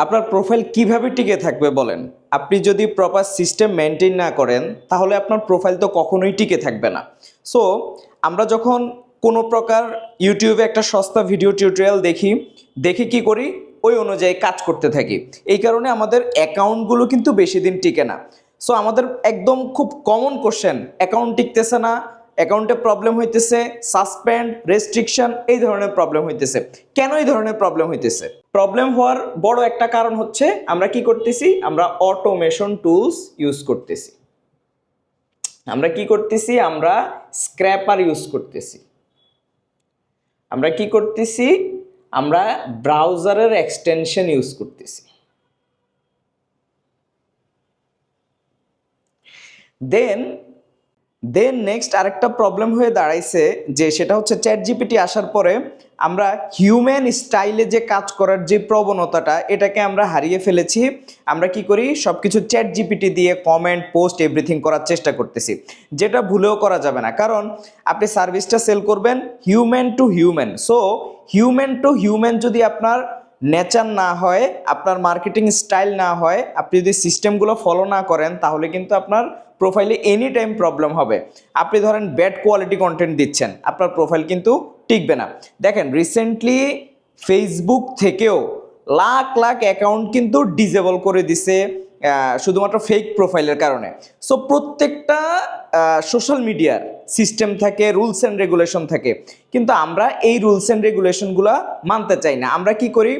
আপনার প্রোফাইল কিভাবে টিকে থাকবে বলেন? আপনি যদি প্রপার সিস্টেম মেনটেন না করেন তাহলে আপনার প্রোফাইল তো কখনোই টিকে থাকবে না। সো আমরা যখন কোনো প্রকার ইউটিউবে একটা সস্তা ভিডিও টিউটোরিয়াল দেখে কি করি, ওই অনুযায়ী কাজ করতে থাকি। এই কারণে আমাদের অ্যাকাউন্টগুলো কিন্তু বেশি দিন টিকে না। সো আমাদের একদম খুব কমন কোশ্চেন, অ্যাকাউন্ট টিকতেছে না, অ্যাকাউন্টে প্রবলেম হইতেছে, সাসপেন্ড, রেস্ট্রিকশন, এই ধরনের প্রবলেম হইতেছে। কেন এই ধরনের প্রবলেম হইতেছে? প্রবলেম হওয়ার বড় একটা কারণ হচ্ছে আমরা কি করতেছি, আমরা অটোমেশন টুলস ইউজ করতেছি। আমরা কি করতেছি, আমরা স্ক্র্যাপার ইউজ করতেছি। আমরা কি করতেছি, আমরা ব্রাউজারের এক্সটেনশন ইউজ করতেছি। দেন নেক্সট আরেকটা প্রবলেম হয়ে দাঁড়াইছে যে সেটা হচ্ছে চ্যাট জিপিটি আসার পরে আমরা হিউম্যান স্টাইলে যে কাজ করার যে প্রবণতাটা, এটাকে আমরা হারিয়ে ফেলেছি। আমরা কি করি, সব কিছু চ্যাট জিপিটি দিয়ে কমেন্ট, পোস্ট, এভরিথিং করার চেষ্টা করতেছি, যেটা ভুলেও করা যাবে না। কারণ আপনি সার্ভিসটা সেল করবেন human two human. So human two human যদি আপনার নেচার না হয়, আপনার মার্কেটিং স্টাইল না হয়, আপনি যদি সিস্টেমগুলো ফলো না করেন, তাহলে কিন্তু আপনার প্রোফাইলে এনি টাইম প্রবলেম হবে। আপনি ধরেন ব্যাড কোয়ালিটি কন্টেন্ট দিচ্ছেন, আপনার প্রোফাইল কিন্তু টিকবে না। দেখেন রিসেন্টলি ফেসবুক থেকেও লাখ লাখ অ্যাকাউন্ট কিন্তু ডিসেবল করে দিছে শুধুমাত্র ফেক প্রোফাইলের কারণে। সো প্রত্যেকটা সোশ্যাল মিডিয়ার সিস্টেম থাকে, রুলস অ্যান্ড রেগুলেশন থাকে, কিন্তু আমরা এই রুলস অ্যান্ড রেগুলেশনগুলো মানতে চাই না। আমরা কি করি,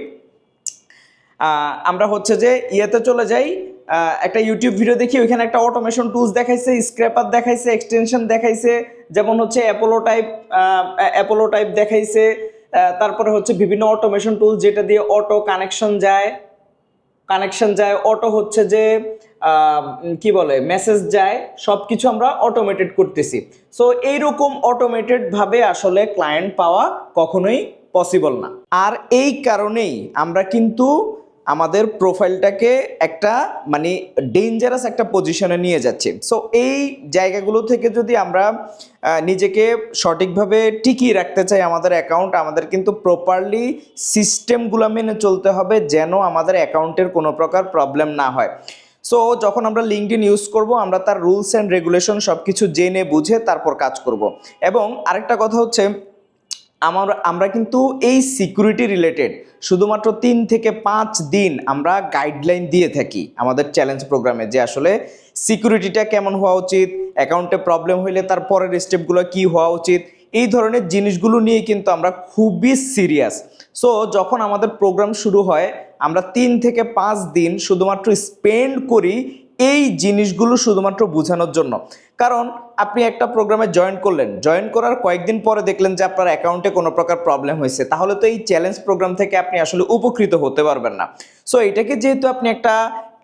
আমরা হচ্ছে যে ইয়েতে চলে যাই, একটা ইউটিউব ভিডিও দেখি, ওইখানে একটা অটোমেশন টুলস দেখাইছে, স্ক্র্যাপার দেখাইছে, এক্সটেনশন দেখাইছে, যেমন হচ্ছে অ্যাপোলো টাইপ দেখাইছে, তারপরে হচ্ছে বিভিন্ন অটোমেশন টুলস যেটা দিয়ে অটো কানেকশন যায়, অটো হচ্ছে যে কি বলে মেসেজ যায়, সব কিছু আমরা অটোমেটেড করতেছি। সো এইরকম অটোমেটেড ভাবে আসলে ক্লায়েন্ট পাওয়া কখনোই পসিবল না। আর এই কারণেই আমরা কিন্তু আমাদের প্রোফাইলটাকে একটা মানে ডেঞ্জারাস একটা পজিশনে নিয়ে যাচ্ছি। সো এই জায়গাগুলো থেকে যদি আমরা নিজেকে সঠিকভাবে টিকিয়ে রাখতে চাই আমাদের অ্যাকাউন্ট, আমাদের কিন্তু প্রপারলি সিস্টেমগুলো মেনে চলতে হবে, যেন আমাদের অ্যাকাউন্টের কোনো প্রকার প্রবলেম না হয়। সো যখন আমরা লিঙ্কডইন ইউজ করব, আমরা তার রুলস অ্যান্ড রেগুলেশন সব কিছু জেনে বুঝে তারপর কাজ করব। এবং আরেকটা কথা হচ্ছে, আমরা কিন্তু এই সিকিউরিটি রিলেটেড শুধুমাত্র 3 থেকে 5 দিন আমরা গাইডলাইন দিয়ে থাকি আমাদের চ্যালেঞ্জ প্রোগ্রামে, যে আসলে সিকিউরিটিটা কেমন হওয়া উচিত, অ্যাকাউন্টে প্রবলেম হইলে তার পরের স্টেপগুলো কি হওয়া উচিত, এই ধরনের জিনিসগুলো নিয়ে কিন্তু আমরা খুবই সিরিয়াস। সো যখন আমাদের প্রোগ্রাম শুরু হয়, আমরা 3 থেকে 5 দিন শুধুমাত্র স্পেন্ড করি এই জিনিসগুলো শুধুমাত্র বোঝানোর জন্য। কারণ আপনি একটা প্রোগ্রামে জয়েন করার কয়েকদিন পরে দেখলেন যে আপনার অ্যাকাউন্টে কোনো প্রকার প্রবলেম হয়েছে, তাহলে তো এই চ্যালেঞ্জ প্রোগ্রাম থেকে আপনি আসলে উপকৃত হতে পারবেন না। সো এটাকে যেহেতু আপনি একটা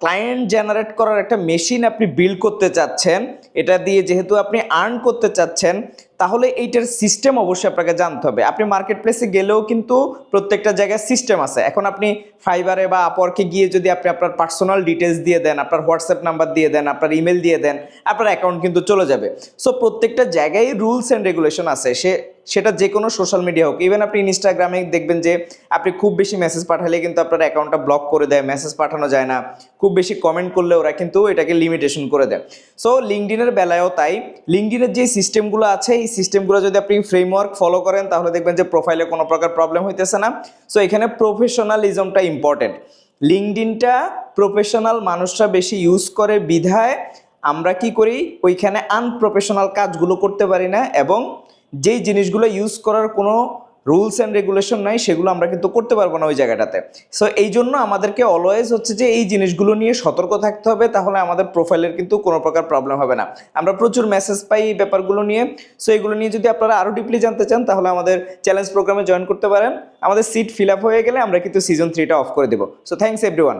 ক্লায়েন্ট জেনারেট করার একটা মেশিন আপনি বিল্ড করতে চাচ্ছেন, এটা দিয়ে যেহেতু আপনি আর্ন করতে চাচ্ছেন, তাহলে এইটার সিস্টেম অবশ্যই আপনাকে জানতে হবে। আপনি মার্কেট প্লেসে গেলেও কিন্তু প্রত্যেকটা জায়গায় সিস্টেম আছে। এখন আপনি ফাইবারে বা আপওয়ার্কে গিয়ে যদি আপনি আপনার পার্সোনাল ডিটেলস দিয়ে দেন, আপনার হোয়াটসঅ্যাপ নাম্বার দিয়ে দেন, আপনার ইমেল দিয়ে দেন, আপনার অ্যাকাউন্ট কিন্তু চলে যাবে। সো প্রত্যেকটা জায়গায় রুলস অ্যান্ড রেগুলেশন আছে, সেটা যে কোনো সোশ্যাল মিডিয়া হোক। ইভেন আপনি ইনস্টাগ্রামে দেখবেন যে আপনি খুব বেশি মেসেজ পাঠালে কিন্তু আপনার অ্যাকাউন্টটা ব্লক করে দেয়, মেসেজ পাঠানো যায় না। খুব বেশি কমেন্ট করলে ওরা কিন্তু এটাকে লিমিটেশন করে দেয়। সো লিঙ্কডইনের বেলায়ও তাই, লিঙ্কডইনের যে সিস্টেমগুলো আছে, এই সিস্টেমগুলো যদি আপনি ফ্রেমওয়ার্ক ফলো করেন, তাহলে দেখবেন যে প্রোফাইলে কোনো প্রকার প্রবলেম হইতেছে না। সো এখানে প্রফেশনালিজমটা ইম্পর্টেন্ট। লিঙ্কডইনটা প্রফেশনাল মানুষরা বেশি ইউজ করে বিধায় আমরা কি করি, ওইখানে আনপ্রফেশনাল কাজগুলো করতে পারি না, এবং যেই জিনিসগুলো ইউজ করার কোনো রুলস অ্যান্ড রেগুলেশন নাই, সেগুলো আমরা কিন্তু করতে পারবো না ওই জায়গাটাতে। সো এই জন্য আমাদেরকে অলওয়েজ হচ্ছে যে এই জিনিসগুলো নিয়ে সতর্ক থাকতে হবে, তাহলে আমাদের প্রোফাইলের কিন্তু কোনো প্রকার প্রবলেম হবে না। আমরা প্রচুর মেসেজ পাই এই ব্যাপারগুলো নিয়ে। সো এগুলো নিয়ে যদি আপনারা আরও ডিপলি জানতে চান, তাহলে আমাদের চ্যালেঞ্জ প্রোগ্রামে জয়েন করতে পারেন। আমাদের সিট ফিল আপ হয়ে গেলে আমরা কিন্তু সিজন 3টা অফ করে দেবো। So thanks everyone.